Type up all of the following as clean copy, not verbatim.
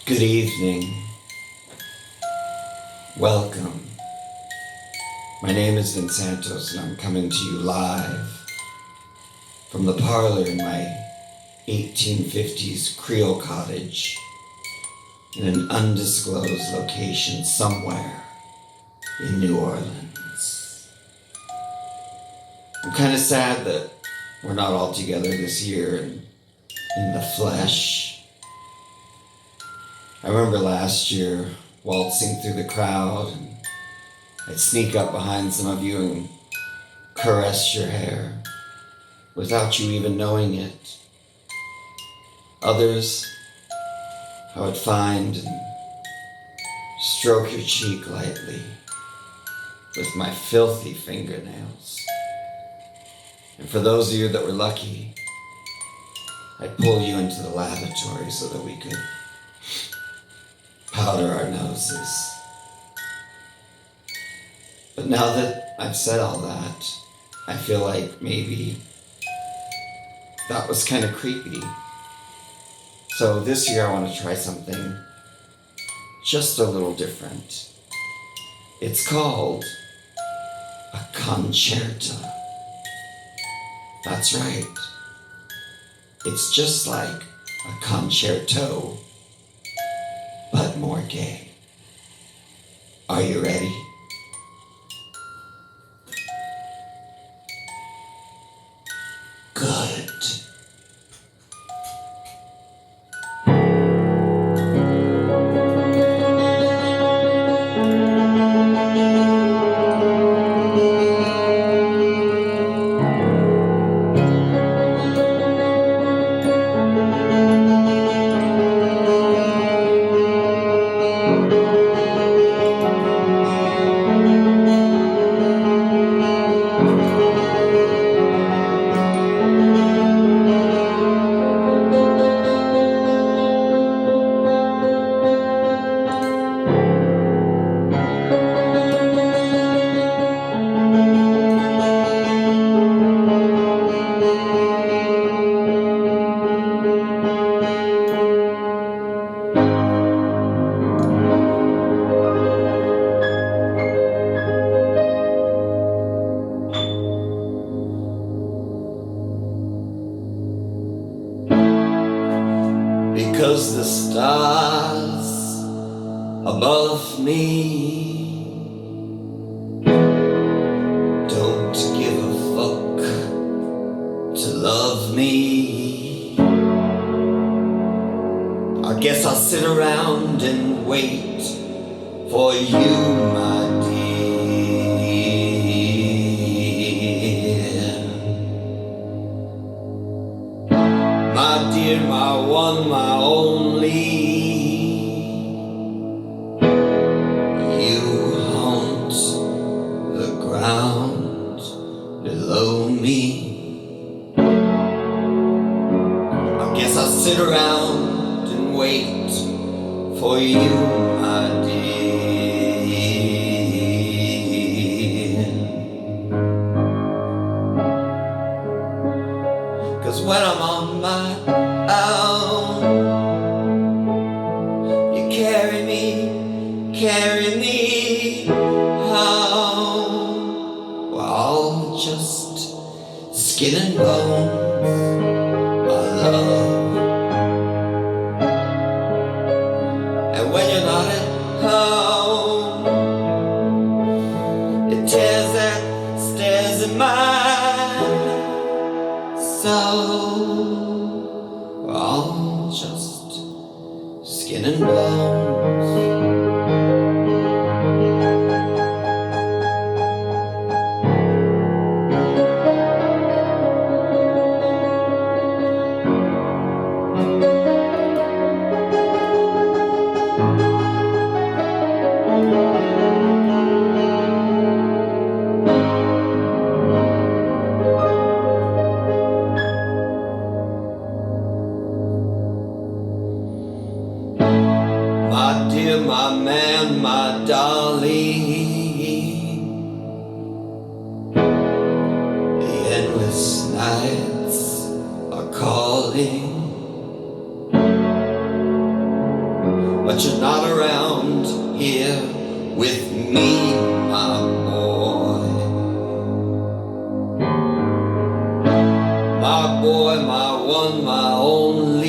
Good evening. Welcome. My name is Vinsantos and I'm coming to you live from the parlor in my 1850s Creole cottage in an undisclosed location somewhere in New Orleans. I'm kind of sad that we're not all together this year in the flesh. I remember last year waltzing through the crowd, and I'd sneak up behind some of you and caress your hair without you even knowing it. Others, I would find and stroke your cheek lightly with my filthy fingernails. And for those of you that were lucky, I'd pull you into the lavatory so that we could powder our noses. But now that I've said all that, I feel like maybe that was kind of creepy. So this year I want to try something just a little different. It's called a concerta. That's right. It's just like a concerto, but more gay. Are you ready? Good. Because the stars above me don't give a fuck to love me, I guess I'll sit around and wait for you, my dear. My dear, my one, my only. You haunt the ground below me. I guess I'll sit around and wait for you, my dear. 'Cause when I'm on my own, you carry me home. We're all just skin and bones, my love. And when you're not at home, it stares at my soul. We're all just skin and bones. My dear, my man, my darling, the endless nights are calling. but you're not around here with me, my boy. My boy, my one, my only.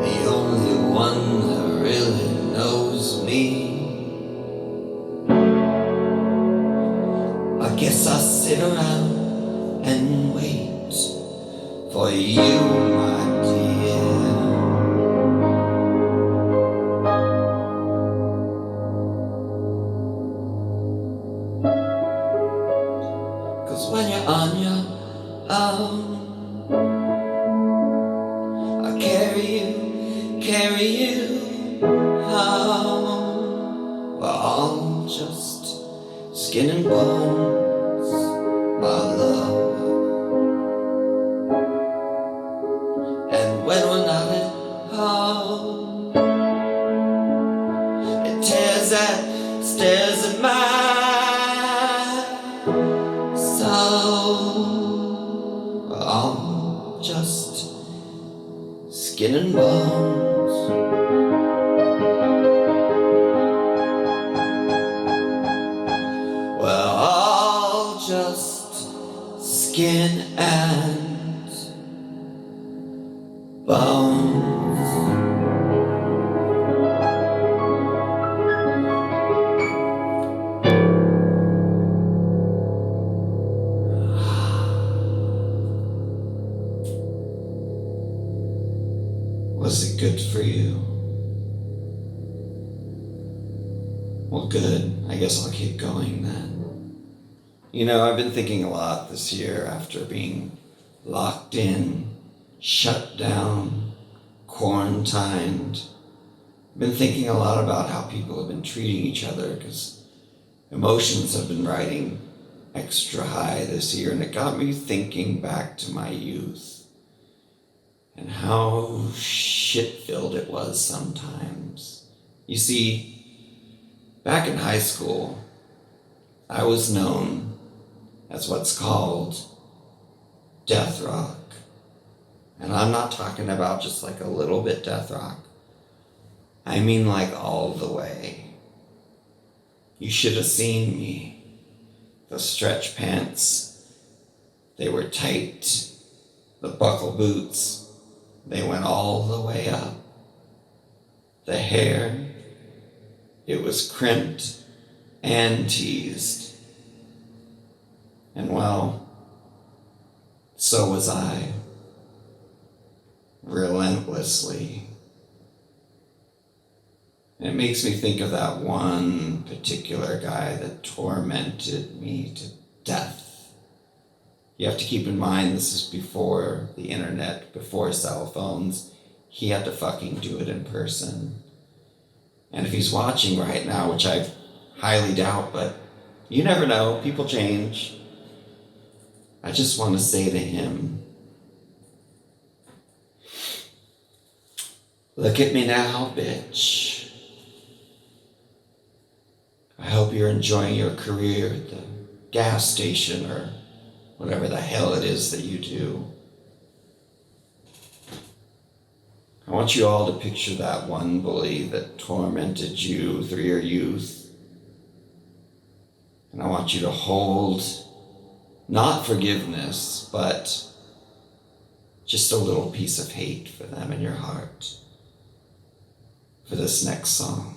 The only one that really knows me. I guess I'll sit around and wait for you, my dear. 'Cause when you're on your own, I carry you home. We're all just skin and bones, my love. And when we're not at home, it stares at my soul. We're all just skin and bones. We're all just skin and bones. Was it good for you? Well, good. I guess I'll keep going then. You know, I've been thinking a lot this year after being locked in, shut down, quarantined. I've been thinking a lot about how people have been treating each other because emotions have been riding extra high this year, and it got me thinking back to my youth and how shit-filled it was sometimes. You see, back in high school, I was known as what's called death rock. And I'm not talking about just like a little bit death rock. I mean like all the way. You should have seen me. The stretch pants, they were tight. The buckle boots, they went all the way up. The hair, it was crimped and teased. And well, so was I. Relentlessly. And it makes me think of that one particular guy that tormented me to death. You have to keep in mind this is before the internet, before cell phones. He had to fucking do it in person. And if he's watching right now, which I highly doubt, but you never know, people change. I just want to say to him, look at me now, bitch. I hope you're enjoying your career at the gas station or whatever the hell it is that you do. I want you all to picture that one bully that tormented you through your youth. And I want you to hold, not forgiveness, but just a little piece of hate for them in your heart for this next song.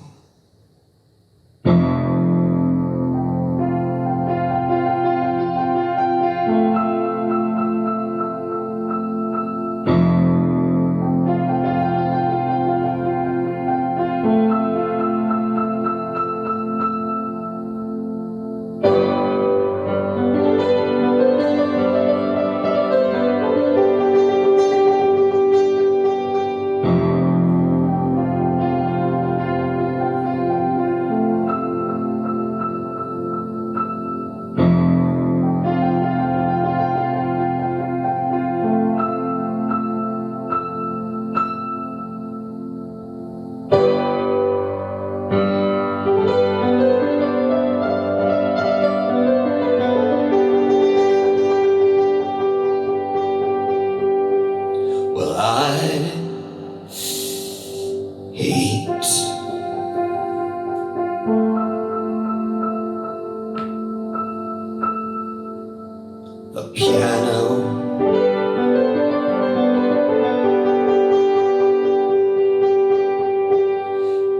the piano,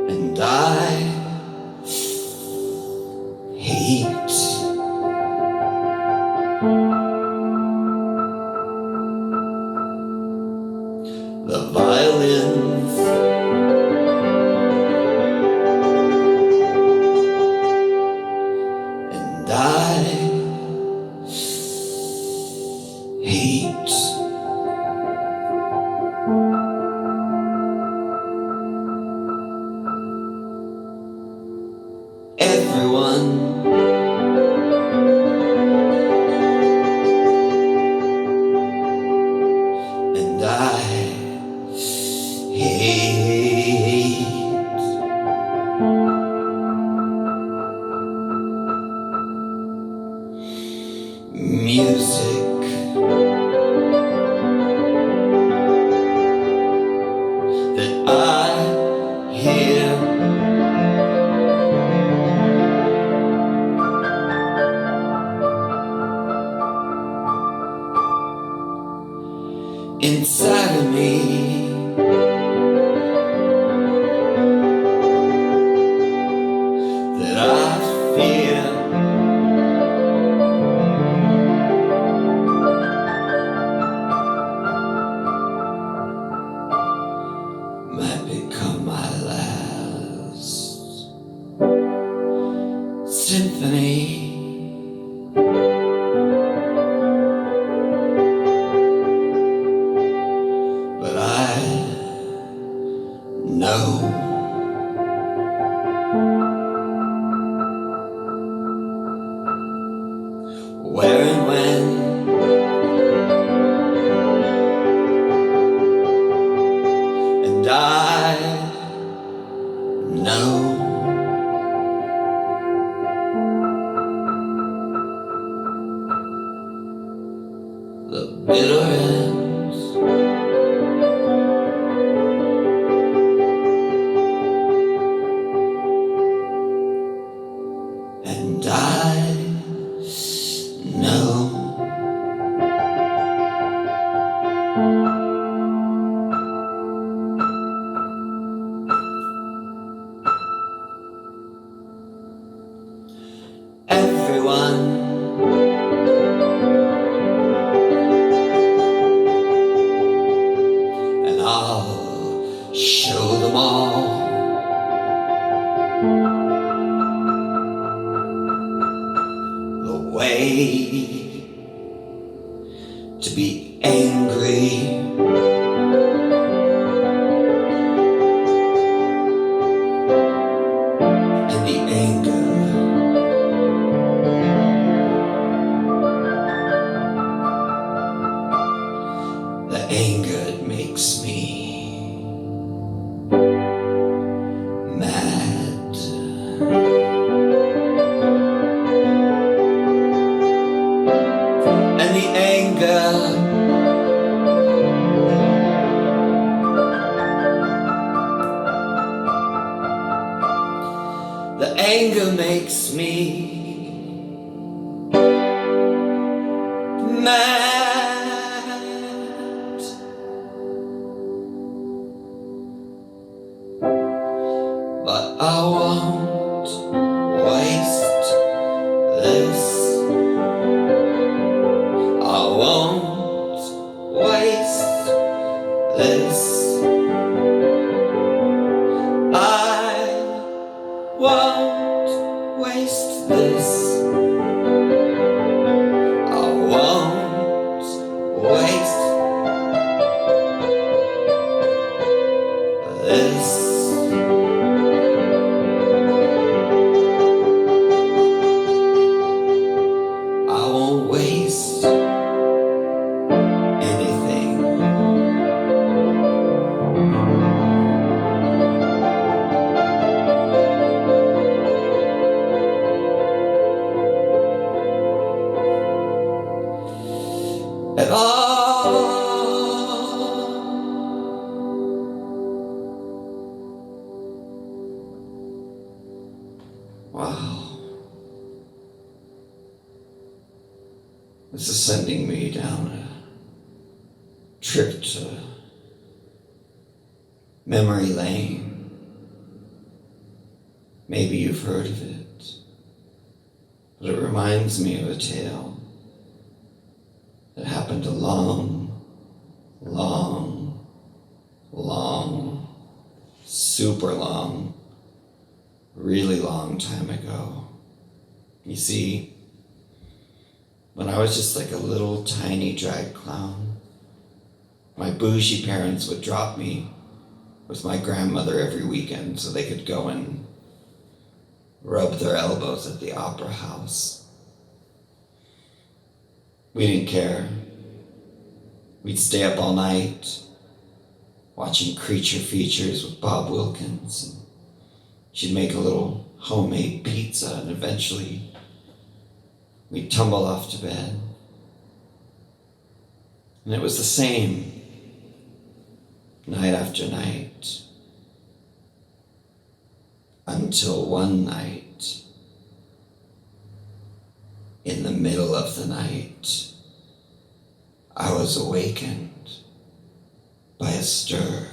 and I hate the violins, and I hate everyone. And I hate music that I hear inside of me, that I fear. Might become my last symphony. But I know where and when, and I know the bitter ends. And I know everyone, and I'll show them all the way to be angry, and the anger it makes me mad. And the anger makes me mad. But I won't waste this. I won't waste this. I won't waste this. I won't waste this. I won't waste anything. At all. Wow. This is was sending me down a trip to memory lane. Maybe you've heard of it, but it reminds me of a tale that happened a long, super long, really long time ago. You see, when I was just like a little tiny drag clown, my bougie parents would drop me with my grandmother every weekend so they could go and rub their elbows at the opera house. We didn't care. We'd stay up all night watching creature features with Bob Wilkins. And she'd make a little homemade pizza, and eventually we'd tumble off to bed. And it was the same night after night, until one night, in the middle of the night, I was awakened by a stir.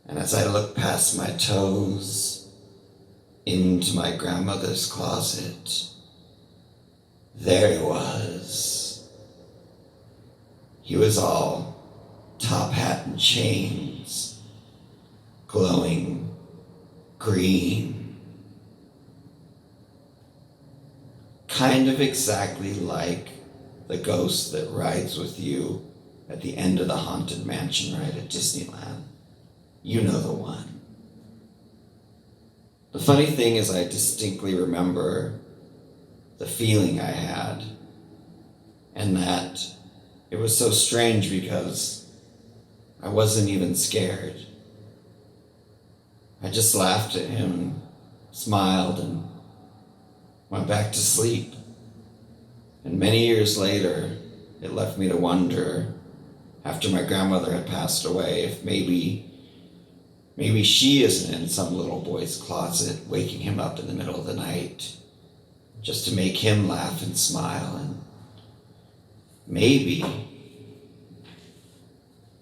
And as I looked past my toes into my grandmother's closet, there he was. He was all top hat and chains, glowing green. Kind of exactly like the ghost that rides with you at the end of the Haunted Mansion ride at Disneyland. You know the one. The funny thing is, I distinctly remember the feeling I had, and that it was so strange because I wasn't even scared. I just laughed at him, smiled, and went back to sleep. And many years later, it left me to wonder, after my grandmother had passed away, if maybe she isn't in some little boy's closet, waking him up in the middle of the night, just to make him laugh and smile. And maybe,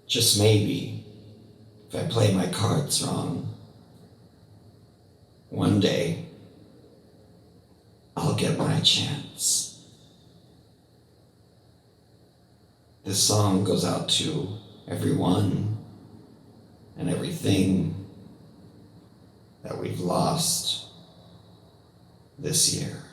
just maybe, if I play my cards wrong, one day, I'll get my chance. This song goes out to everyone and everything that we've lost this year.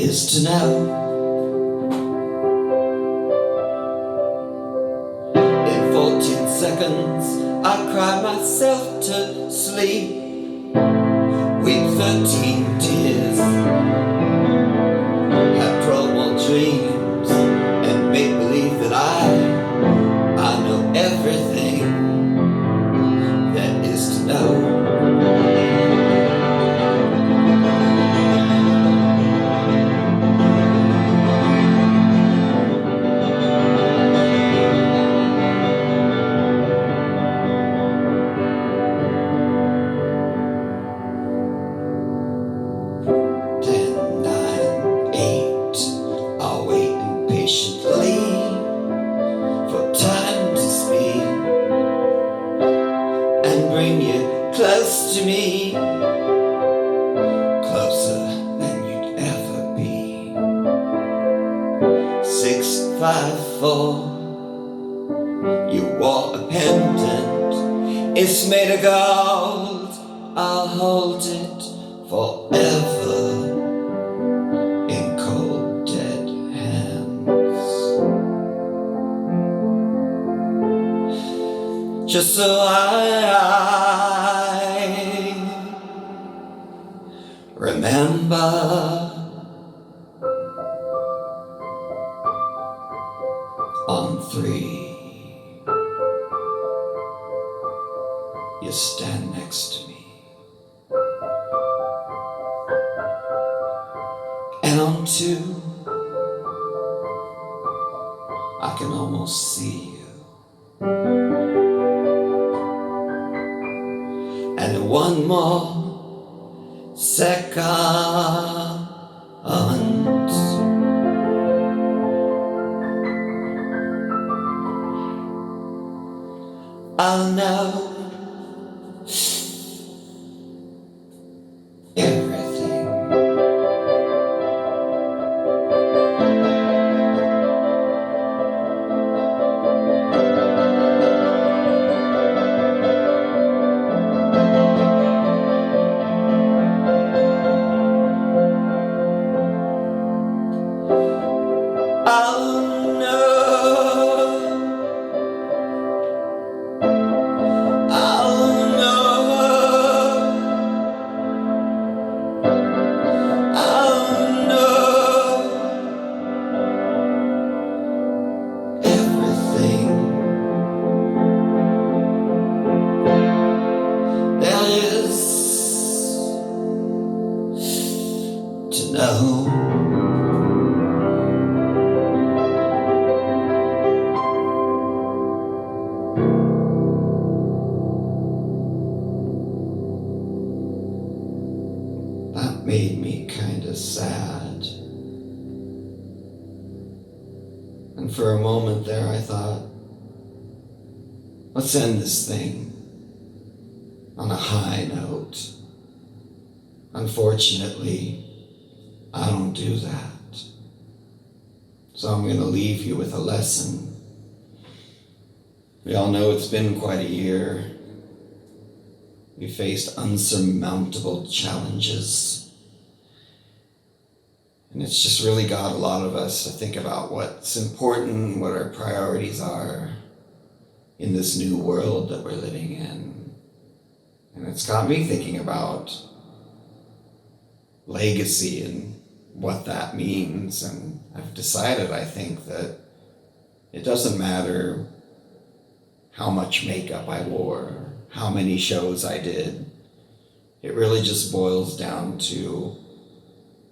Is to know. In 14 seconds, I cry myself to sleep. Weep 13 tears, have troubled dreams, and make believe that I know everything that is to know. 5'4". You wore a pendant, it's made of gold. I'll hold it forever in cold dead hands, just so I remember. On 3, you stand next to me, and on 2, I can almost see you, and 1 more second, I'll know everything. I'll know. To know. That made me kind of sad. And for a moment there I thought, let's end this thing on a high note. Unfortunately, I don't do that. So I'm going to leave you with a lesson. We all know it's been quite a year. We faced unsurmountable challenges. And it's just really got a lot of us to think about what's important, what our priorities are in this new world that we're living in. And it's got me thinking about legacy and what that means. And I've decided, I think, that it doesn't matter how much makeup I wore, how many shows I did. It really just boils down to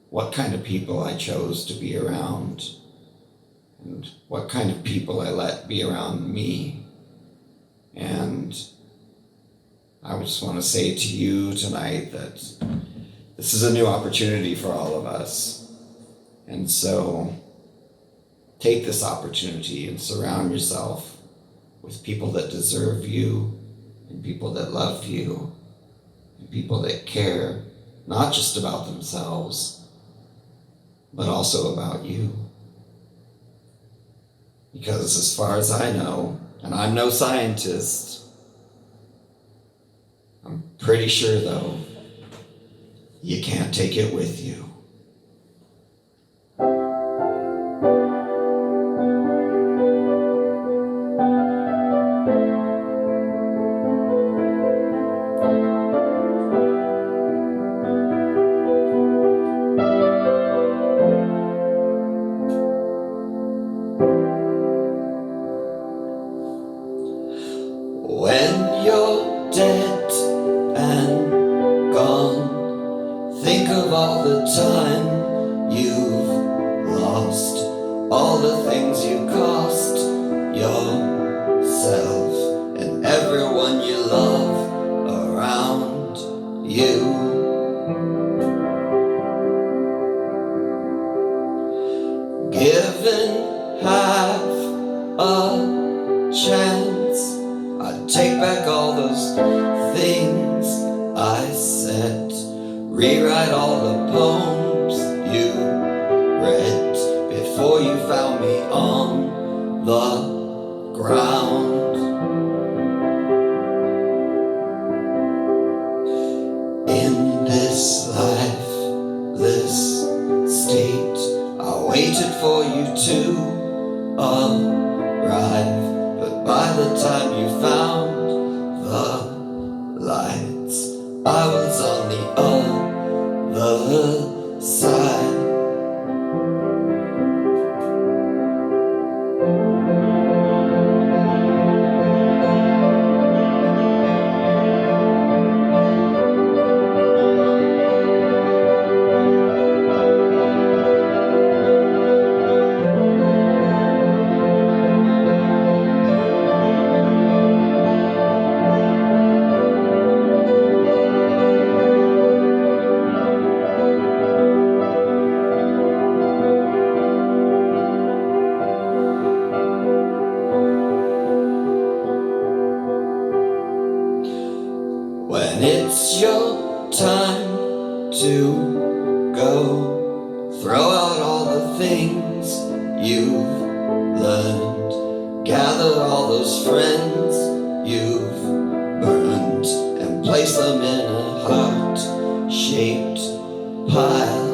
what kind of people I chose to be around and what kind of people I let be around me. And I just want to say to you tonight that this is a new opportunity for all of us. And so take this opportunity and surround yourself with people that deserve you and people that love you and people that care not just about themselves, but also about you. Because as far as I know, and I'm no scientist, I'm pretty sure though, you can't take it with you. When you're dead and gone, think of all the time you've lost, all the things you cost yourself and everyone you love around you. Given half a chance, I'd take back all those things I said, rewrite all the poems you read before before you found me on the ground. In this lifeless state, I waited for you to arrive, but by the time you found the lights, I was on the other side. When it's your time to go, throw out all the things you've learned, gather all those friends you've burned, and place them in a heart-shaped pile.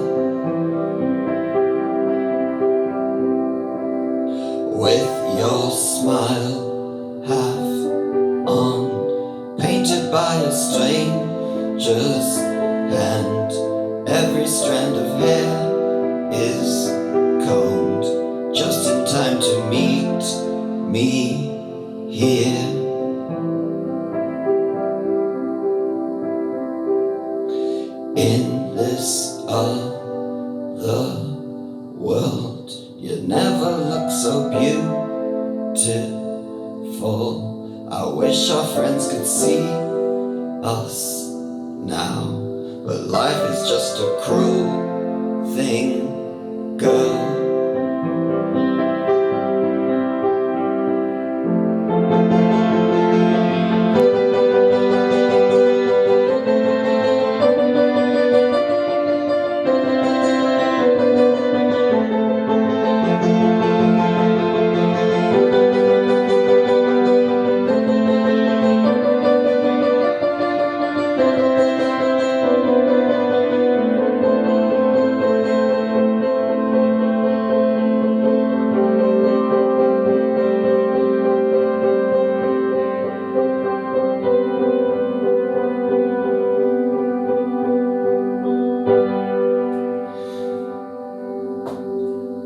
With your smile half on, painted by a stranger's hand, every strand of hair is combed just in time to meet me here. In this other world, you never look so beautiful. I wish our friends could see us now, but life is just a cruel thing, girl.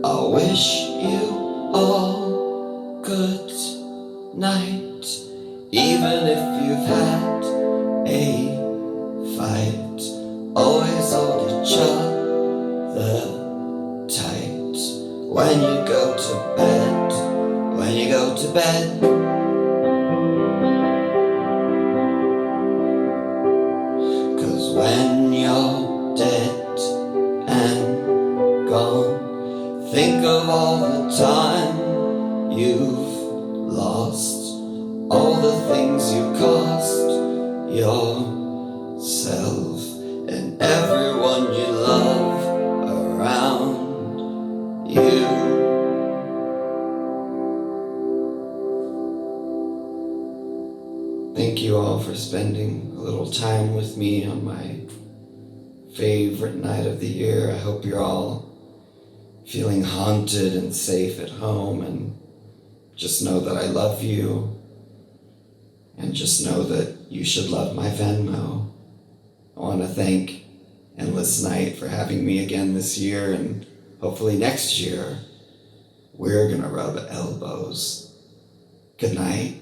I wish you all good night, even if you've had a fight. Always hold each other tight when you go to bed, when you go to bed. 'Cause when you're dead and gone, think of all the time you've lost, all the things you cost yourself and everyone you love around you. Thank you all for spending a little time with me on my favorite night of the year. I hope you're all feeling haunted and safe at home, and just know that I love you, and just know that you should love my Venmo. I want to thank Endless Night for having me again this year, and hopefully next year we're gonna rub elbows. Good night.